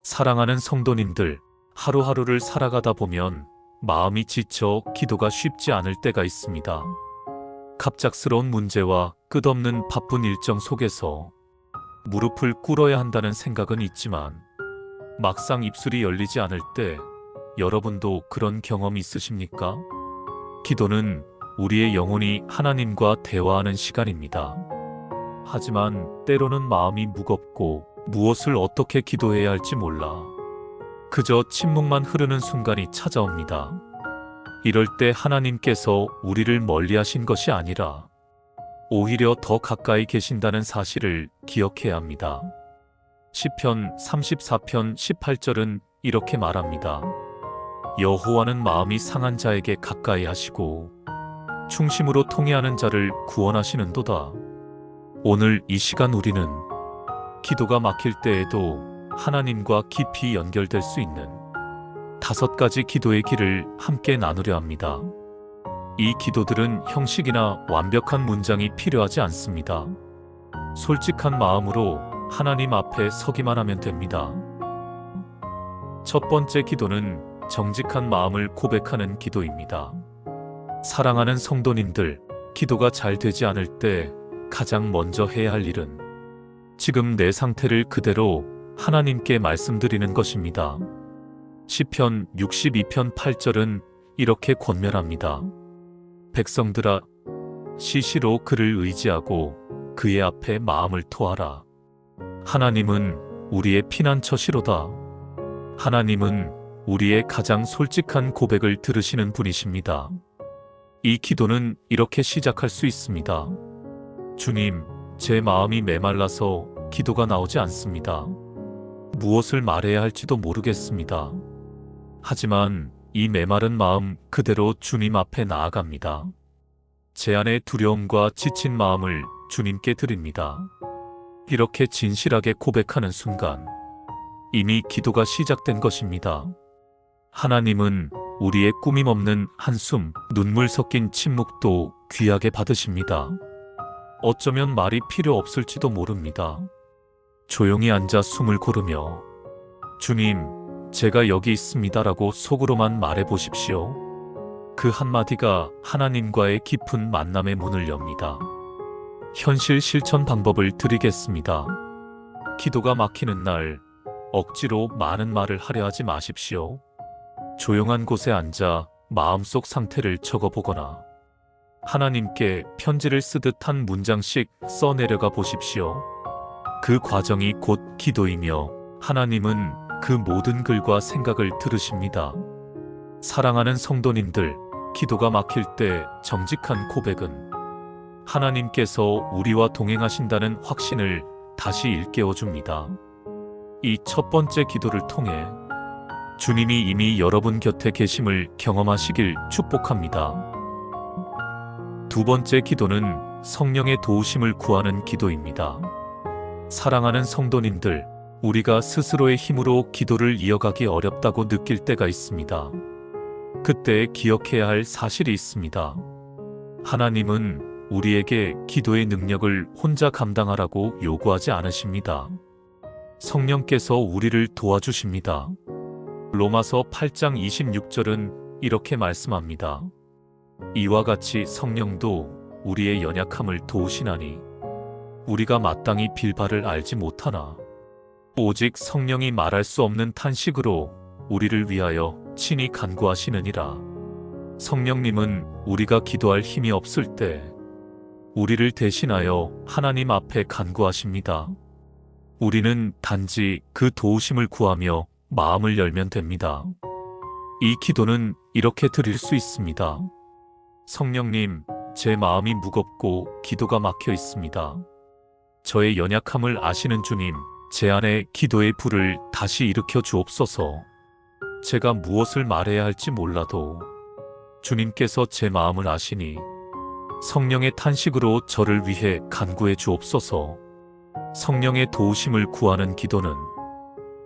사랑하는 성도님들, 하루하루를 살아가다 보면 마음이 지쳐 기도가 쉽지 않을 때가 있습니다. 갑작스러운 문제와 끝없는 바쁜 일정 속에서 무릎을 꿇어야 한다는 생각은 있지만 막상 입술이 열리지 않을 때 여러분도 그런 경험이 있으십니까? 기도는 우리의 영혼이 하나님과 대화하는 시간입니다. 하지만 때로는 마음이 무겁고 무엇을 어떻게 기도해야 할지 몰라 그저 침묵만 흐르는 순간이 찾아옵니다. 이럴 때 하나님께서 우리를 멀리하신 것이 아니라 오히려 더 가까이 계신다는 사실을 기억해야 합니다. 시편 34편 18절은 이렇게 말합니다. 여호와는 마음이 상한 자에게 가까이 하시고 충심으로 통회하는 자를 구원하시는도다. 오늘 이 시간 우리는 기도가 막힐 때에도 하나님과 깊이 연결될 수 있는 5가지 기도의 길을 함께 나누려 합니다. 이 기도들은 형식이나 완벽한 문장이 필요하지 않습니다. 솔직한 마음으로 하나님 앞에 서기만 하면 됩니다. 첫 번째 기도는 정직한 마음을 고백하는 기도입니다. 사랑하는 성도님들, 기도가 잘 되지 않을 때 가장 먼저 해야 할 일은 지금 내 상태를 그대로 하나님께 말씀드리는 것입니다. 시편 62편 8절은 이렇게 권면합니다. 백성들아, 시시로 그를 의지하고 그의 앞에 마음을 토하라. 하나님은 우리의 피난처시로다. 하나님은 우리의 가장 솔직한 고백을 들으시는 분이십니다. 이 기도는 이렇게 시작할 수 있습니다. 주님, 제 마음이 메말라서 기도가 나오지 않습니다. 무엇을 말해야 할지도 모르겠습니다. 하지만 이 메마른 마음 그대로 주님 앞에 나아갑니다. 제 안의 두려움과 지친 마음을 주님께 드립니다. 이렇게 진실하게 고백하는 순간 이미 기도가 시작된 것입니다. 하나님은 우리의 꾸밈없는 한숨, 눈물 섞인 침묵도 귀하게 받으십니다. 어쩌면 말이 필요 없을지도 모릅니다. 조용히 앉아 숨을 고르며 주님, 제가 여기 있습니다라고 속으로만 말해보십시오. 그 한마디가 하나님과의 깊은 만남의 문을 엽니다. 현실 실천 방법을 드리겠습니다. 기도가 막히는 날, 억지로 많은 말을 하려 하지 마십시오. 조용한 곳에 앉아 마음속 상태를 적어보거나 하나님께 편지를 쓰듯 한 문장씩 써내려가 보십시오. 그 과정이 곧 기도이며 하나님은 그 모든 글과 생각을 들으십니다. 사랑하는 성도님들, 기도가 막힐 때 정직한 고백은 하나님께서 우리와 동행하신다는 확신을 다시 일깨워줍니다. 이 첫 번째 기도를 통해 주님이 이미 여러분 곁에 계심을 경험하시길 축복합니다. 두 번째 기도는 성령의 도우심을 구하는 기도입니다. 사랑하는 성도님들, 우리가 스스로의 힘으로 기도를 이어가기 어렵다고 느낄 때가 있습니다. 그때 기억해야 할 사실이 있습니다. 하나님은 우리에게 기도의 능력을 혼자 감당하라고 요구하지 않으십니다. 성령께서 우리를 도와주십니다. 로마서 8장 26절은 이렇게 말씀합니다. 이와 같이 성령도 우리의 연약함을 도우시나니 우리가 마땅히 빌 바를 알지 못하나 오직 성령이 말할 수 없는 탄식으로 우리를 위하여 친히 간구하시느니라. 성령님은 우리가 기도할 힘이 없을 때 우리를 대신하여 하나님 앞에 간구하십니다. 우리는 단지 그 도우심을 구하며 마음을 열면 됩니다. 이 기도는 이렇게 드릴 수 있습니다. 성령님, 제 마음이 무겁고 기도가 막혀 있습니다. 저의 연약함을 아시는 주님, 제 안에 기도의 불을 다시 일으켜 주옵소서. 제가 무엇을 말해야 할지 몰라도 주님께서 제 마음을 아시니 성령의 탄식으로 저를 위해 간구해 주옵소서. 성령의 도우심을 구하는 기도는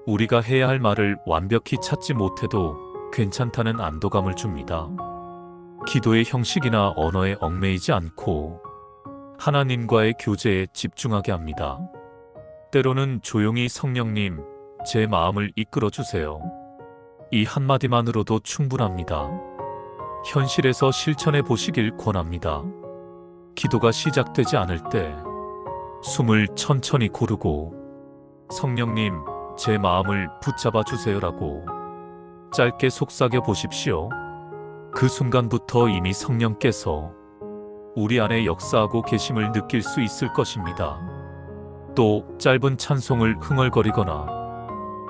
우리가 해야 할 말을 완벽히 찾지 못해도 괜찮다는 안도감을 줍니다. 기도의 형식이나 언어에 얽매이지 않고 하나님과의 교제에 집중하게 합니다. 때로는 조용히 성령님, 제 마음을 이끌어 주세요. 이 한마디만으로도 충분합니다. 현실에서 실천해 보시길 권합니다. 기도가 시작되지 않을 때 숨을 천천히 고르고 성령님, 제 마음을 붙잡아 주세요라고 짧게 속삭여 보십시오. 그 순간부터 이미 성령께서 우리 안에 역사하고 계심을 느낄 수 있을 것입니다. 또 짧은 찬송을 흥얼거리거나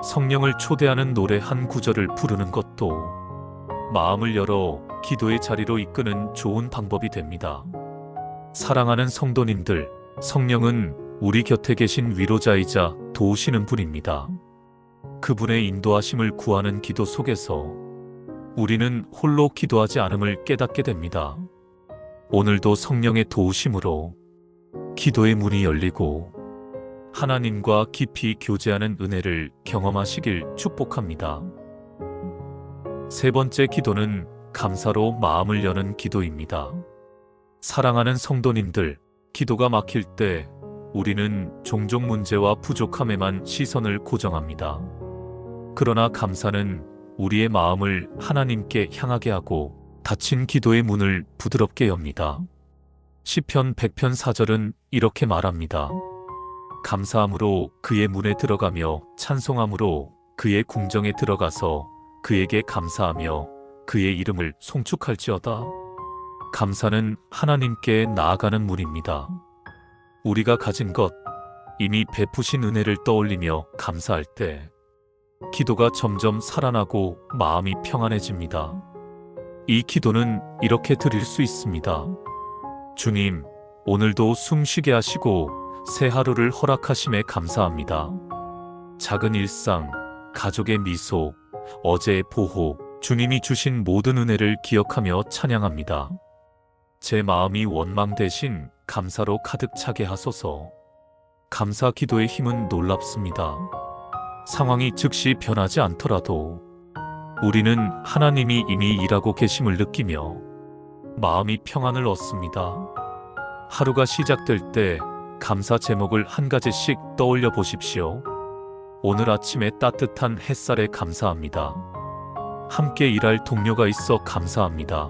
성령을 초대하는 노래 한 구절을 부르는 것도 마음을 열어 기도의 자리로 이끄는 좋은 방법이 됩니다. 사랑하는 성도님들, 성령은 우리 곁에 계신 위로자이자 도우시는 분입니다. 그분의 인도하심을 구하는 기도 속에서 우리는 홀로 기도하지 않음을 깨닫게 됩니다. 오늘도 성령의 도우심으로 기도의 문이 열리고 하나님과 깊이 교제하는 은혜를 경험하시길 축복합니다. 세 번째 기도는 감사로 마음을 여는 기도입니다. 사랑하는 성도님들, 기도가 막힐 때 우리는 종종 문제와 부족함에만 시선을 고정합니다. 그러나 감사는 우리의 마음을 하나님께 향하게 하고 닫힌 기도의 문을 부드럽게 엽니다. 시편 100편 4절은 이렇게 말합니다. 감사함으로 그의 문에 들어가며 찬송함으로 그의 궁정에 들어가서 그에게 감사하며 그의 이름을 송축할지어다. 감사는 하나님께 나아가는 문입니다. 우리가 가진 것, 이미 베푸신 은혜를 떠올리며 감사할 때 기도가 점점 살아나고 마음이 평안해집니다. 이 기도는 이렇게 드릴 수 있습니다. 주님, 오늘도 숨쉬게 하시고 새 하루를 허락하심에 감사합니다. 작은 일상, 가족의 미소, 어제의 보호, 주님이 주신 모든 은혜를 기억하며 찬양합니다. 제 마음이 원망 대신 감사로 가득 차게 하소서. 감사 기도의 힘은 놀랍습니다. 상황이 즉시 변하지 않더라도 우리는 하나님이 이미 일하고 계심을 느끼며 마음이 평안을 얻습니다. 하루가 시작될 때 감사 제목을 한 가지씩 떠올려 보십시오. 오늘 아침에 따뜻한 햇살에 감사합니다. 함께 일할 동료가 있어 감사합니다.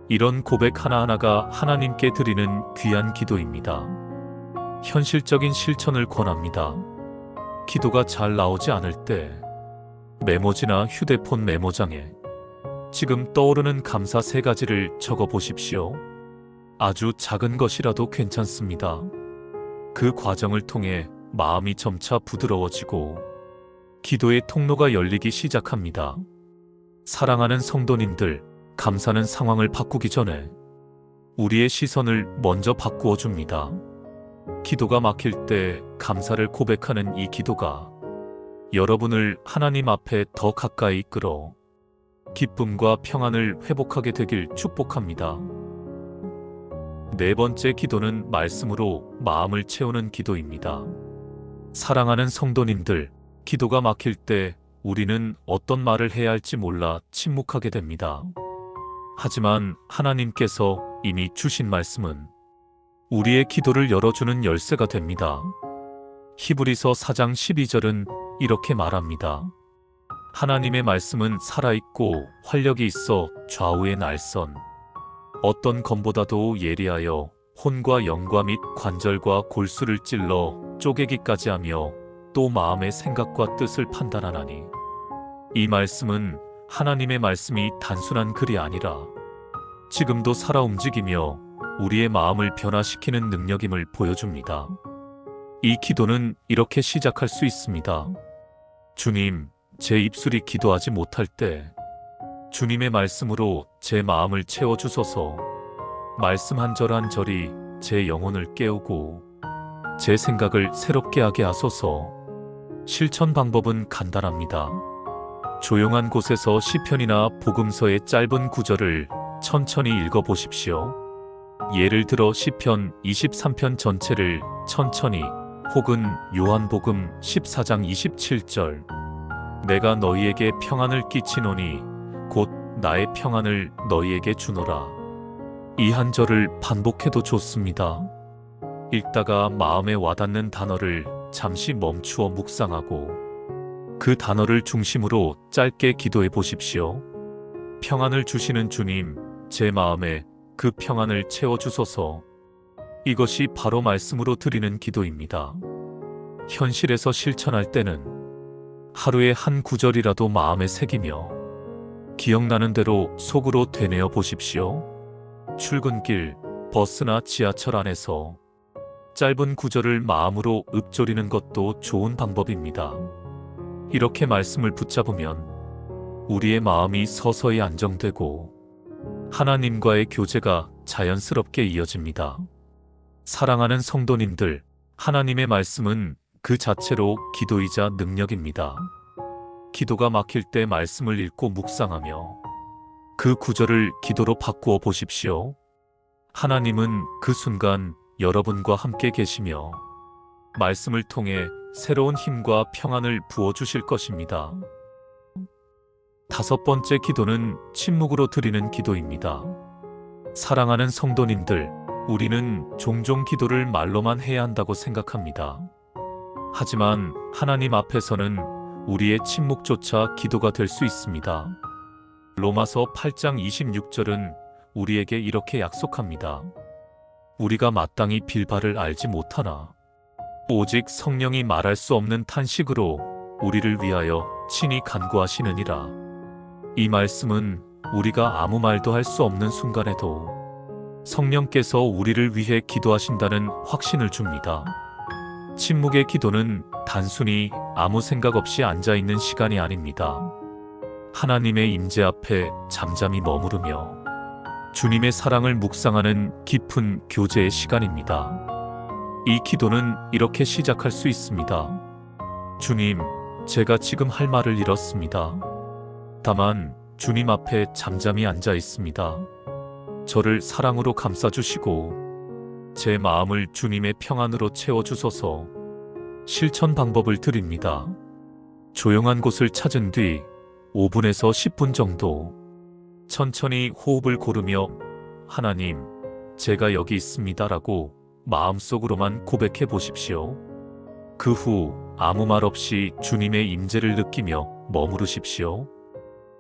이런 고백 하나하나가 하나님께 드리는 귀한 기도입니다. 현실적인 실천을 권합니다. 기도가 잘 나오지 않을 때 메모지나 휴대폰 메모장에 지금 떠오르는 감사 3가지를 적어 보십시오. 아주 작은 것이라도 괜찮습니다. 그 과정을 통해 마음이 점차 부드러워지고 기도의 통로가 열리기 시작합니다. 사랑하는 성도님들, 감사는 상황을 바꾸기 전에 우리의 시선을 먼저 바꾸어 줍니다. 기도가 막힐 때 감사를 고백하는 이 기도가 여러분을 하나님 앞에 더 가까이 이끌어 기쁨과 평안을 회복하게 되길 축복합니다. 네 번째 기도는 말씀으로 마음을 채우는 기도입니다. 사랑하는 성도님들, 기도가 막힐 때 우리는 어떤 말을 해야 할지 몰라 침묵하게 됩니다. 하지만 하나님께서 이미 주신 말씀은 우리의 기도를 열어주는 열쇠가 됩니다. 히브리서 4장 12절은 이렇게 말합니다. 하나님의 말씀은 살아있고 활력이 있어 좌우의 날선 어떤 검보다도 예리하여 혼과 영과 및 관절과 골수를 찔러 쪼개기까지 하며 또 마음의 생각과 뜻을 판단하나니 이 말씀은 하나님의 말씀이 단순한 글이 아니라 지금도 살아 움직이며 우리의 마음을 변화시키는 능력임을 보여줍니다. 이 기도는 이렇게 시작할 수 있습니다. 주님, 제 입술이 기도하지 못할 때 주님의 말씀으로 제 마음을 채워주소서. 말씀 한 절 한 절이 제 영혼을 깨우고 제 생각을 새롭게 하게 하소서. 실천 방법은 간단합니다. 조용한 곳에서 시편이나 복음서의 짧은 구절을 천천히 읽어보십시오. 예를 들어 시편 23편 전체를 천천히 혹은 요한복음 14장 27절 내가 너희에게 평안을 끼치노니 곧 나의 평안을 너희에게 주노라. 이 한 절을 반복해도 좋습니다. 읽다가 마음에 와닿는 단어를 잠시 멈추어 묵상하고 그 단어를 중심으로 짧게 기도해 보십시오. 평안을 주시는 주님, 제 마음에 그 평안을 채워주소서. 이것이 바로 말씀으로 드리는 기도입니다. 현실에서 실천할 때는 하루에 한 구절이라도 마음에 새기며 기억나는 대로 속으로 되뇌어 보십시오. 출근길, 버스나 지하철 안에서 짧은 구절을 마음으로 읊조리는 것도 좋은 방법입니다. 이렇게 말씀을 붙잡으면 우리의 마음이 서서히 안정되고 하나님과의 교제가 자연스럽게 이어집니다. 사랑하는 성도님들, 하나님의 말씀은 그 자체로 기도이자 능력입니다. 기도가 막힐 때 말씀을 읽고 묵상하며 그 구절을 기도로 바꾸어 보십시오. 하나님은 그 순간 여러분과 함께 계시며 말씀을 통해 새로운 힘과 평안을 부어주실 것입니다. 다섯 번째 기도는 침묵으로 드리는 기도입니다. 사랑하는 성도님들, 우리는 종종 기도를 말로만 해야 한다고 생각합니다. 하지만 하나님 앞에서는 우리의 침묵조차 기도가 될 수 있습니다. 로마서 8장 26절은 우리에게 이렇게 약속합니다. 우리가 마땅히 빌 바를 알지 못하나 오직 성령이 말할 수 없는 탄식으로 우리를 위하여 친히 간구하시느니라. 이 말씀은 우리가 아무 말도 할 수 없는 순간에도 성령께서 우리를 위해 기도하신다는 확신을 줍니다. 침묵의 기도는 단순히 아무 생각 없이 앉아있는 시간이 아닙니다. 하나님의 임재 앞에 잠잠히 머무르며 주님의 사랑을 묵상하는 깊은 교제의 시간입니다. 이 기도는 이렇게 시작할 수 있습니다. 주님, 제가 지금 할 말을 잃었습니다. 다만 주님 앞에 잠잠히 앉아 있습니다. 저를 사랑으로 감싸주시고 제 마음을 주님의 평안으로 채워주소서. 실천 방법을 드립니다. 조용한 곳을 찾은 뒤 5분에서 10분 정도 천천히 호흡을 고르며 하나님, 제가 여기 있습니다라고 마음속으로만 고백해 보십시오. 그 후 아무 말 없이 주님의 임재를 느끼며 머무르십시오.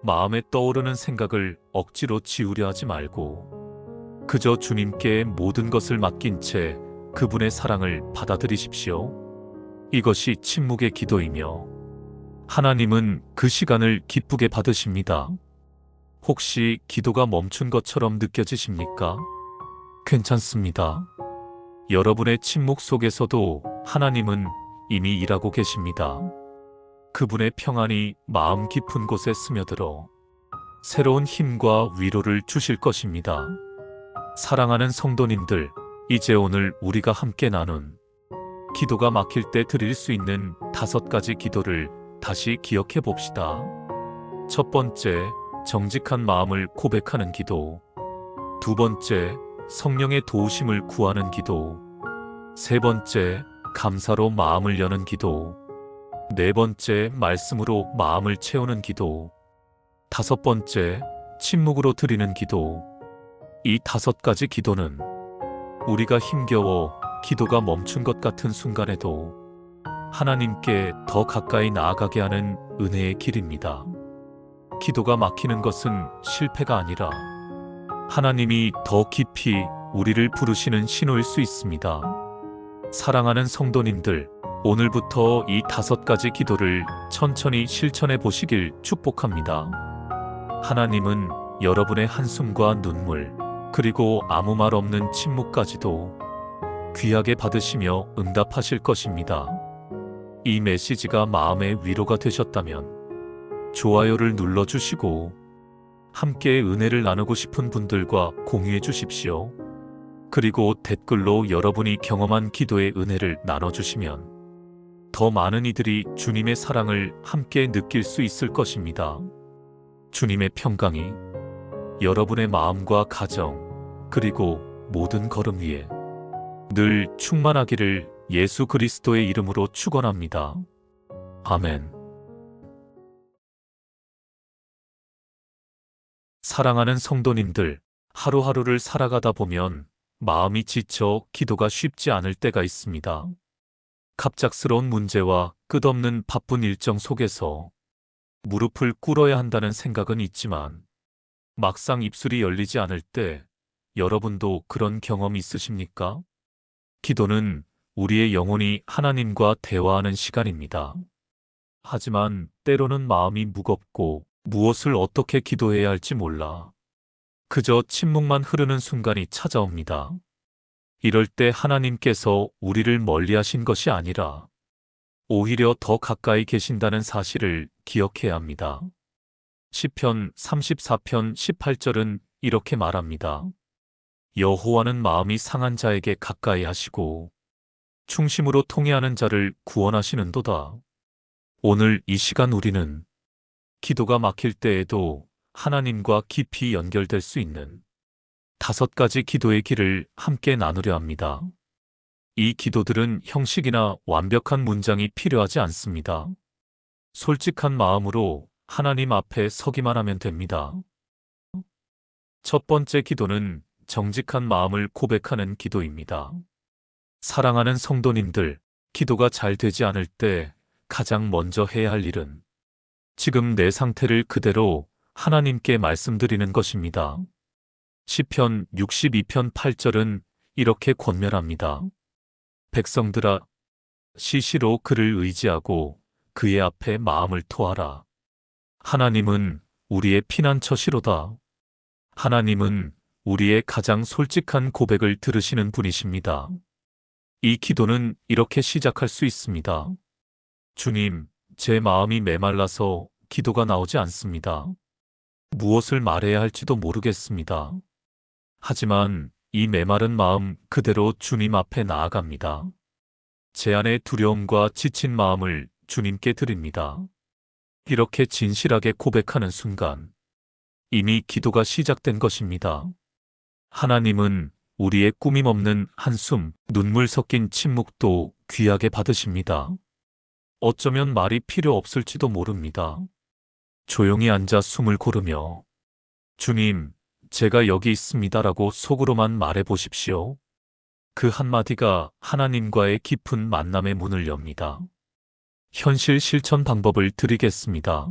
마음에 떠오르는 생각을 억지로 지우려 하지 말고 그저 주님께 모든 것을 맡긴 채 그분의 사랑을 받아들이십시오. 이것이 침묵의 기도이며 하나님은 그 시간을 기쁘게 받으십니다. 혹시 기도가 멈춘 것처럼 느껴지십니까? 괜찮습니다. 여러분의 침묵 속에서도 하나님은 이미 일하고 계십니다. 그분의 평안이 마음 깊은 곳에 스며들어 새로운 힘과 위로를 주실 것입니다. 사랑하는 성도님들, 이제 오늘 우리가 함께 나눈 기도가 막힐 때 드릴 수 있는 5가지 기도를 다시 기억해 봅시다. 첫 번째, 정직한 마음을 고백하는 기도. 두 번째, 성령의 도우심을 구하는 기도. 세 번째, 감사로 마음을 여는 기도. 네 번째, 말씀으로 마음을 채우는 기도. 다섯 번째, 침묵으로 드리는 기도. 이 5가지 기도는 우리가 힘겨워 기도가 멈춘 것 같은 순간에도 하나님께 더 가까이 나아가게 하는 은혜의 길입니다. 기도가 막히는 것은 실패가 아니라 하나님이 더 깊이 우리를 부르시는 신호일 수 있습니다. 사랑하는 성도님들, 오늘부터 이 5가지 기도를 천천히 실천해 보시길 축복합니다. 하나님은 여러분의 한숨과 눈물, 그리고 아무 말 없는 침묵까지도 귀하게 받으시며 응답하실 것입니다. 이 메시지가 마음의 위로가 되셨다면 좋아요를 눌러주시고 함께 은혜를 나누고 싶은 분들과 공유해 주십시오. 그리고 댓글로 여러분이 경험한 기도의 은혜를 나눠주시면 더 많은 이들이 주님의 사랑을 함께 느낄 수 있을 것입니다. 주님의 평강이 여러분의 마음과 가정, 그리고 모든 걸음 위에 늘 충만하기를 예수 그리스도의 이름으로 축원합니다. 아멘. 사랑하는 성도님들, 하루하루를 살아가다 보면 마음이 지쳐 기도가 쉽지 않을 때가 있습니다. 갑작스러운 문제와 끝없는 바쁜 일정 속에서 무릎을 꿇어야 한다는 생각은 있지만 막상 입술이 열리지 않을 때 여러분도 그런 경험 있으십니까? 기도는 우리의 영혼이 하나님과 대화하는 시간입니다. 하지만 때로는 마음이 무겁고 무엇을 어떻게 기도해야 할지 몰라 그저 침묵만 흐르는 순간이 찾아옵니다. 이럴 때 하나님께서 우리를 멀리하신 것이 아니라 오히려 더 가까이 계신다는 사실을 기억해야 합니다. 시편 34편 18절은 이렇게 말합니다. 여호와는 마음이 상한 자에게 가까이 하시고 충심으로 통회하는 자를 구원하시는도다. 오늘 이 시간 우리는 기도가 막힐 때에도 하나님과 깊이 연결될 수 있는 5가지 기도의 길을 함께 나누려 합니다. 이 기도들은 형식이나 완벽한 문장이 필요하지 않습니다. 솔직한 마음으로 하나님 앞에 서기만 하면 됩니다. 첫 번째 기도는 정직한 마음을 고백하는 기도입니다. 사랑하는 성도님들, 기도가 잘 되지 않을 때 가장 먼저 해야 할 일은 지금 내 상태를 그대로 하나님께 말씀드리는 것입니다. 시편 62편 8절은 이렇게 권면합니다. 백성들아, 시시로 그를 의지하고 그의 앞에 마음을 토하라. 하나님은 우리의 피난처시로다. 하나님은 우리의 가장 솔직한 고백을 들으시는 분이십니다. 이 기도는 이렇게 시작할 수 있습니다. 주님, 제 마음이 메말라서 기도가 나오지 않습니다. 무엇을 말해야 할지도 모르겠습니다. 하지만 이 메마른 마음 그대로 주님 앞에 나아갑니다. 제 안의 두려움과 지친 마음을 주님께 드립니다. 이렇게 진실하게 고백하는 순간 이미 기도가 시작된 것입니다. 하나님은 우리의 꾸밈 없는 한숨, 눈물 섞인 침묵도 귀하게 받으십니다. 어쩌면 말이 필요 없을지도 모릅니다. 조용히 앉아 숨을 고르며 주님, 제가 여기 있습니다라고 속으로만 말해 보십시오. 그 한마디가 하나님과의 깊은 만남의 문을 엽니다. 현실 실천 방법을 드리겠습니다.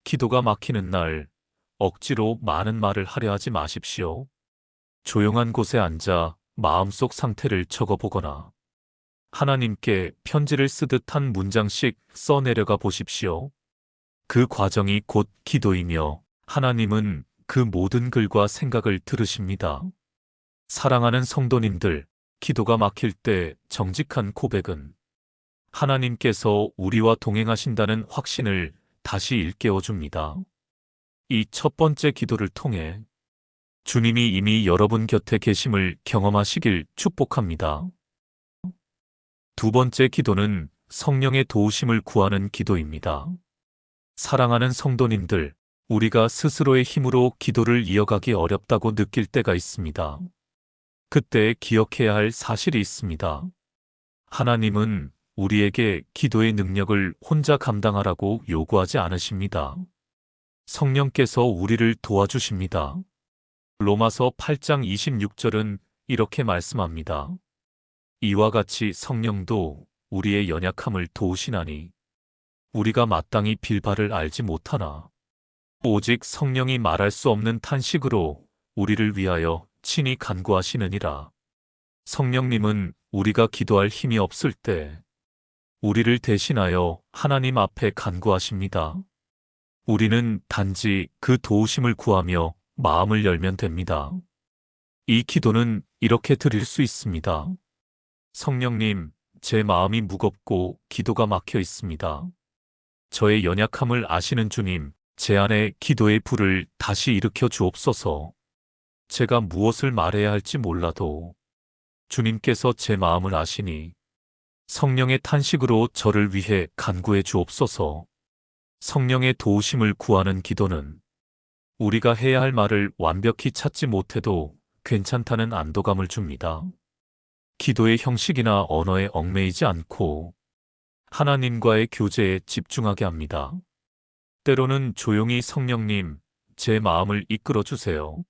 기도가 막히는 날, 억지로 많은 말을 하려 하지 마십시오. 조용한 곳에 앉아 마음속 상태를 적어보거나 하나님께 편지를 쓰듯 한 문장씩 써내려가 보십시오. 그 과정이 곧 기도이며 하나님은 그 모든 글과 생각을 들으십니다. 사랑하는 성도님들, 기도가 막힐 때 정직한 고백은 하나님께서 우리와 동행하신다는 확신을 다시 일깨워 줍니다. 이 첫 번째 기도를 통해 주님이 이미 여러분 곁에 계심을 경험하시길 축복합니다. 두 번째 기도는 성령의 도우심을 구하는 기도입니다. 사랑하는 성도님들, 우리가 스스로의 힘으로 기도를 이어가기 어렵다고 느낄 때가 있습니다. 그때 기억해야 할 사실이 있습니다. 하나님은 우리에게 기도의 능력을 혼자 감당하라고 요구하지 않으십니다. 성령께서 우리를 도와주십니다. 로마서 8장 26절은 이렇게 말씀합니다. 이와 같이 성령도 우리의 연약함을 도우시나니 우리가 마땅히 빌 바를 알지 못하나 오직 성령이 말할 수 없는 탄식으로 우리를 위하여 친히 간구하시느니라. 성령님은 우리가 기도할 힘이 없을 때 우리를 대신하여 하나님 앞에 간구하십니다. 우리는 단지 그 도우심을 구하며 마음을 열면 됩니다. 이 기도는 이렇게 드릴 수 있습니다. 성령님, 제 마음이 무겁고 기도가 막혀 있습니다. 저의 연약함을 아시는 주님, 제 안에 기도의 불을 다시 일으켜 주옵소서. 제가 무엇을 말해야 할지 몰라도 주님께서 제 마음을 아시니 성령의 탄식으로 저를 위해 간구해 주옵소서. 성령의 도우심을 구하는 기도는 우리가 해야 할 말을 완벽히 찾지 못해도 괜찮다는 안도감을 줍니다. 기도의 형식이나 언어에 얽매이지 않고 하나님과의 교제에 집중하게 합니다. 때로는 조용히 성령님, 제 마음을 이끌어 주세요.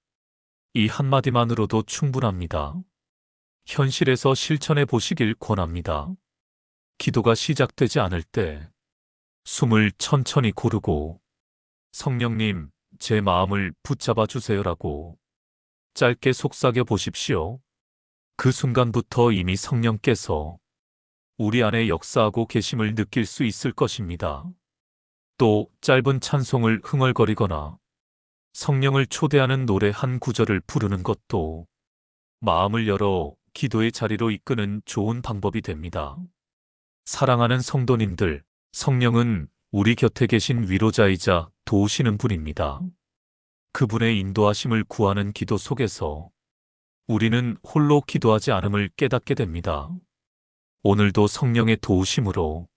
이 한마디만으로도 충분합니다. 현실에서 실천해 보시길 권합니다. 기도가 시작되지 않을 때 숨을 천천히 고르고 성령님, 제 마음을 붙잡아 주세요라고 짧게 속삭여 보십시오. 그 순간부터 이미 성령께서 우리 안에 역사하고 계심을 느낄 수 있을 것입니다. 또 짧은 찬송을 흥얼거리거나 성령을 초대하는 노래 한 구절을 부르는 것도 마음을 열어 기도의 자리로 이끄는 좋은 방법이 됩니다. 사랑하는 성도님들, 성령은 우리 곁에 계신 위로자이자 도우시는 분입니다. 그분의 인도하심을 구하는 기도 속에서 우리는 홀로 기도하지 않음을 깨닫게 됩니다. 오늘도 성령의 도우심으로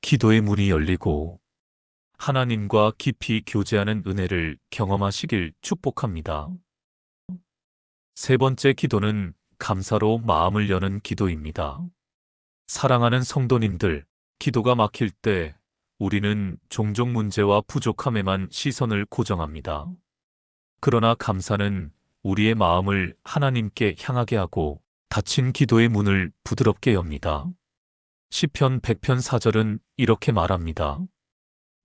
기도의 문이 열리고 하나님과 깊이 교제하는 은혜를 경험하시길 축복합니다. 세 번째 기도는 감사로 마음을 여는 기도입니다. 사랑하는 성도님들, 기도가 막힐 때 우리는 종종 문제와 부족함에만 시선을 고정합니다. 그러나 감사는 우리의 마음을 하나님께 향하게 하고 닫힌 기도의 문을 부드럽게 엽니다. 시편 100편 4절은 이렇게 말합니다.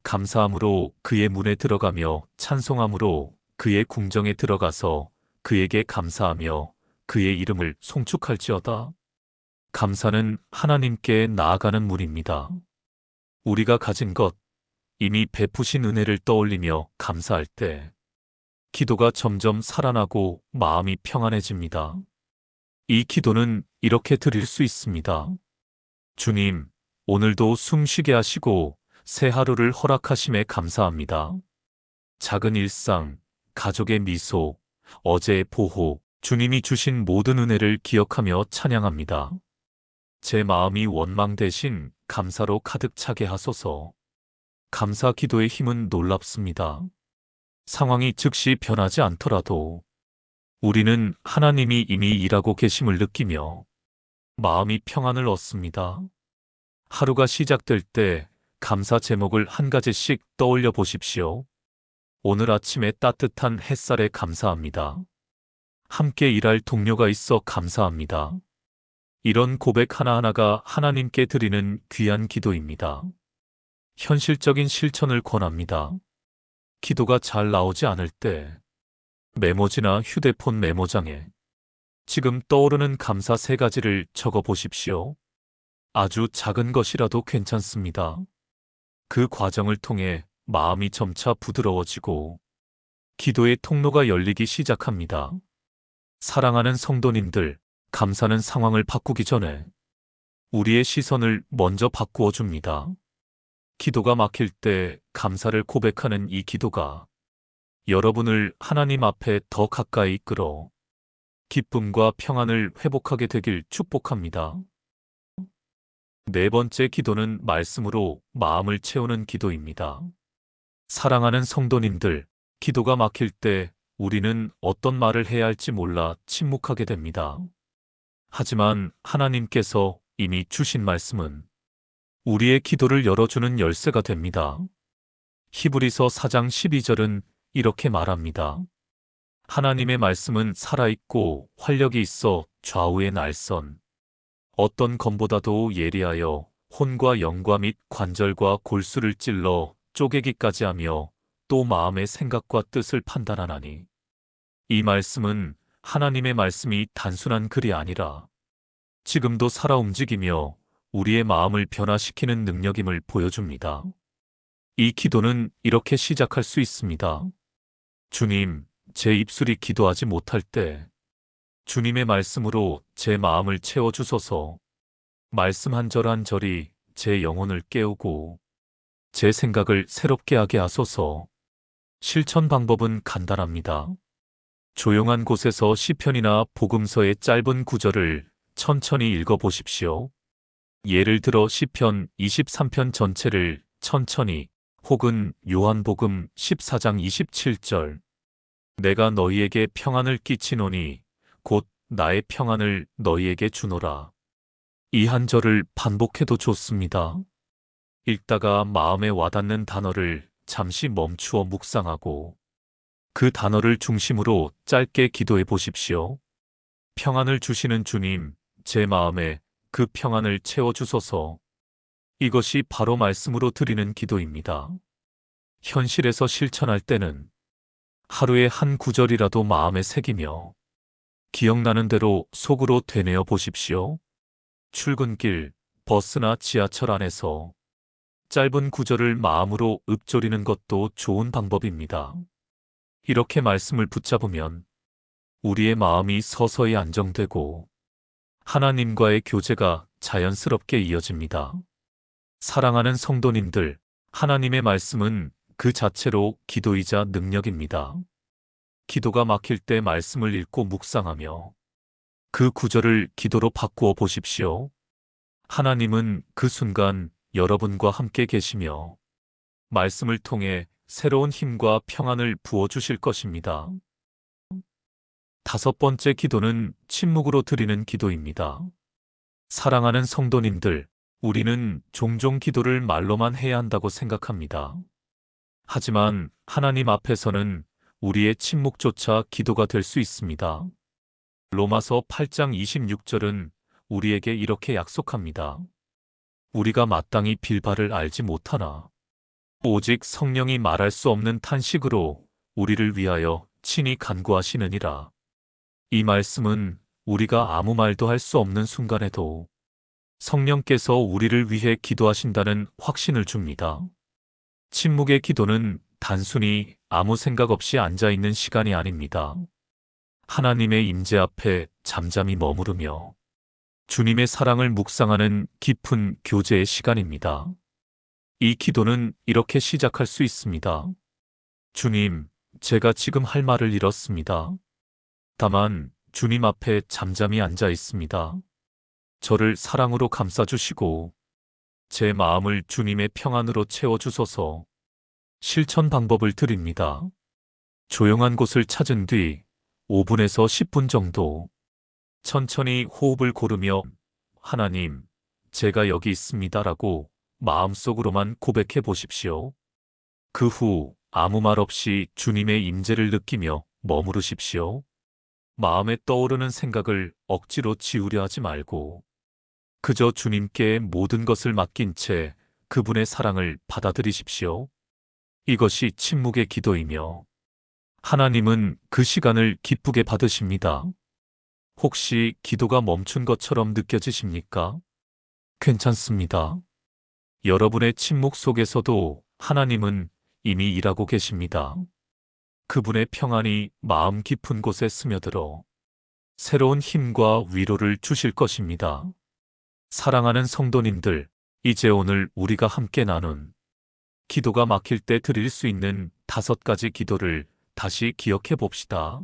감사함으로 그의 문에 들어가며 찬송함으로 그의 궁정에 들어가서 그에게 감사하며 그의 이름을 송축할지어다. 감사는 하나님께 나아가는 문입니다. 우리가 가진 것, 이미 베푸신 은혜를 떠올리며 감사할 때 기도가 점점 살아나고 마음이 평안해집니다. 이 기도는 이렇게 드릴 수 있습니다. 주님, 오늘도 숨 쉬게 하시고 새 하루를 허락하심에 감사합니다. 작은 일상, 가족의 미소, 어제의 보호, 주님이 주신 모든 은혜를 기억하며 찬양합니다. 제 마음이 원망 대신 감사로 가득 차게 하소서. 감사 기도의 힘은 놀랍습니다. 상황이 즉시 변하지 않더라도 우리는 하나님이 이미 일하고 계심을 느끼며 마음이 평안을 얻습니다. 하루가 시작될 때 감사 제목을 한 가지씩 떠올려 보십시오. 오늘 아침에 따뜻한 햇살에 감사합니다. 함께 일할 동료가 있어 감사합니다. 이런 고백 하나하나가 하나님께 드리는 귀한 기도입니다. 현실적인 실천을 권합니다. 기도가 잘 나오지 않을 때 메모지나 휴대폰 메모장에 지금 떠오르는 감사 3가지를 적어 보십시오. 아주 작은 것이라도 괜찮습니다. 그 과정을 통해 마음이 점차 부드러워지고 기도의 통로가 열리기 시작합니다. 사랑하는 성도님들, 감사는 상황을 바꾸기 전에 우리의 시선을 먼저 바꾸어 줍니다. 기도가 막힐 때 감사를 고백하는 이 기도가 여러분을 하나님 앞에 더 가까이 이끌어 기쁨과 평안을 회복하게 되길 축복합니다. 네 번째 기도는 말씀으로 마음을 채우는 기도입니다. 사랑하는 성도님들, 기도가 막힐 때 우리는 어떤 말을 해야 할지 몰라 침묵하게 됩니다. 하지만 하나님께서 이미 주신 말씀은 우리의 기도를 열어주는 열쇠가 됩니다. 히브리서 4장 12절은 이렇게 말합니다. 하나님의 말씀은 살아있고 활력이 있어 좌우의 날선 어떤 검보다도 예리하여 혼과 영과 및 관절과 골수를 찔러 쪼개기까지 하며 또 마음의 생각과 뜻을 판단하나니 이 말씀은 하나님의 말씀이 단순한 글이 아니라 지금도 살아 움직이며 우리의 마음을 변화시키는 능력임을 보여줍니다. 이 기도는 이렇게 시작할 수 있습니다. 주님, 제 입술이 기도하지 못할 때 주님의 말씀으로 제 마음을 채워주소서. 말씀 한 절 한 절이 제 영혼을 깨우고 제 생각을 새롭게 하게 하소서. 실천 방법은 간단합니다. 조용한 곳에서 시편이나 복음서의 짧은 구절을 천천히 읽어보십시오. 예를 들어 시편 23편 전체를 천천히 혹은 요한복음 14장 27절 내가 너희에게 평안을 끼치노니 곧 나의 평안을 너희에게 주노라. 이 한 절을 반복해도 좋습니다. 읽다가 마음에 와닿는 단어를 잠시 멈추어 묵상하고 그 단어를 중심으로 짧게 기도해 보십시오. 평안을 주시는 주님, 제 마음에 그 평안을 채워주소서. 이것이 바로 말씀으로 드리는 기도입니다. 현실에서 실천할 때는 하루에 한 구절이라도 마음에 새기며 기억나는 대로 속으로 되뇌어 보십시오. 출근길, 버스나 지하철 안에서 짧은 구절을 마음으로 읊조리는 것도 좋은 방법입니다. 이렇게 말씀을 붙잡으면 우리의 마음이 서서히 안정되고 하나님과의 교제가 자연스럽게 이어집니다. 사랑하는 성도님들, 하나님의 말씀은 그 자체로 기도이자 능력입니다. 기도가 막힐 때 말씀을 읽고 묵상하며 그 구절을 기도로 바꾸어 보십시오. 하나님은 그 순간 여러분과 함께 계시며 말씀을 통해 새로운 힘과 평안을 부어주실 것입니다. 다섯 번째 기도는 침묵으로 드리는 기도입니다. 사랑하는 성도님들, 우리는 종종 기도를 말로만 해야 한다고 생각합니다. 하지만 하나님 앞에서는 우리의 침묵조차 기도가 될 수 있습니다. 로마서 8장 26절은 우리에게 이렇게 약속합니다. 우리가 마땅히 빌 바를 알지 못하나 오직 성령이 말할 수 없는 탄식으로 우리를 위하여 친히 간구하시느니라. 이 말씀은 우리가 아무 말도 할 수 없는 순간에도 성령께서 우리를 위해 기도하신다는 확신을 줍니다. 침묵의 기도는 단순히 아무 생각 없이 앉아있는 시간이 아닙니다. 하나님의 임재 앞에 잠잠히 머무르며 주님의 사랑을 묵상하는 깊은 교제의 시간입니다. 이 기도는 이렇게 시작할 수 있습니다. 주님, 제가 지금 할 말을 잃었습니다. 다만 주님 앞에 잠잠히 앉아 있습니다. 저를 사랑으로 감싸주시고 제 마음을 주님의 평안으로 채워주소서. 실천 방법을 드립니다. 조용한 곳을 찾은 뒤 5분에서 10분 정도 천천히 호흡을 고르며 하나님, 제가 여기 있습니다라고 마음속으로만 고백해 보십시오. 그 후 아무 말 없이 주님의 임재를 느끼며 머무르십시오. 마음에 떠오르는 생각을 억지로 지우려 하지 말고 그저 주님께 모든 것을 맡긴 채 그분의 사랑을 받아들이십시오. 이것이 침묵의 기도이며 하나님은 그 시간을 기쁘게 받으십니다. 혹시 기도가 멈춘 것처럼 느껴지십니까? 괜찮습니다. 여러분의 침묵 속에서도 하나님은 이미 일하고 계십니다. 그분의 평안이 마음 깊은 곳에 스며들어 새로운 힘과 위로를 주실 것입니다. 사랑하는 성도님들, 이제 오늘 우리가 함께 나눈 기도가 막힐 때 드릴 수 있는 5가지 기도를 다시 기억해 봅시다.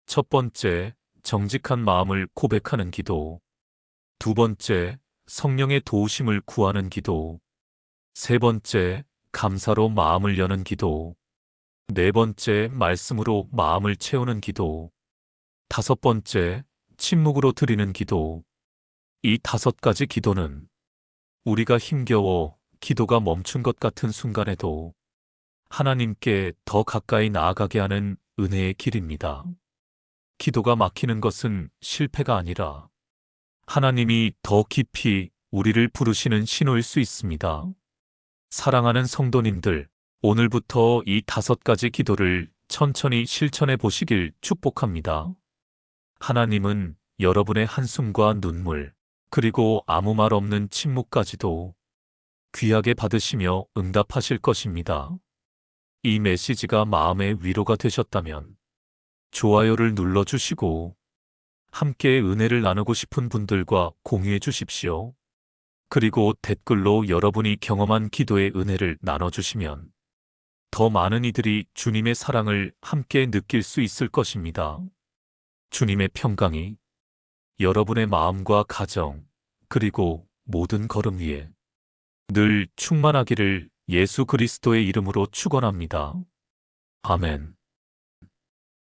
첫 번째, 정직한 마음을 고백하는 기도. 두 번째, 성령의 도우심을 구하는 기도. 세 번째, 감사로 마음을 여는 기도. 네 번째, 말씀으로 마음을 채우는 기도. 다섯 번째, 침묵으로 드리는 기도. 이 5가지 기도는 우리가 힘겨워 기도가 멈춘 것 같은 순간에도 하나님께 더 가까이 나아가게 하는 은혜의 길입니다. 기도가 막히는 것은 실패가 아니라 하나님이 더 깊이 우리를 부르시는 신호일 수 있습니다. 사랑하는 성도님들, 오늘부터 이 5가지 기도를 천천히 실천해 보시길 축복합니다. 하나님은 여러분의 한숨과 눈물, 그리고 아무 말 없는 침묵까지도 귀하게 받으시며 응답하실 것입니다. 이 메시지가 마음의 위로가 되셨다면 좋아요를 눌러주시고 함께 은혜를 나누고 싶은 분들과 공유해 주십시오. 그리고 댓글로 여러분이 경험한 기도의 은혜를 나눠주시면 더 많은 이들이 주님의 사랑을 함께 느낄 수 있을 것입니다. 주님의 평강이 여러분의 마음과 가정, 그리고 모든 걸음 위에 늘 충만하기를 예수 그리스도의 이름으로 축원합니다. 아멘.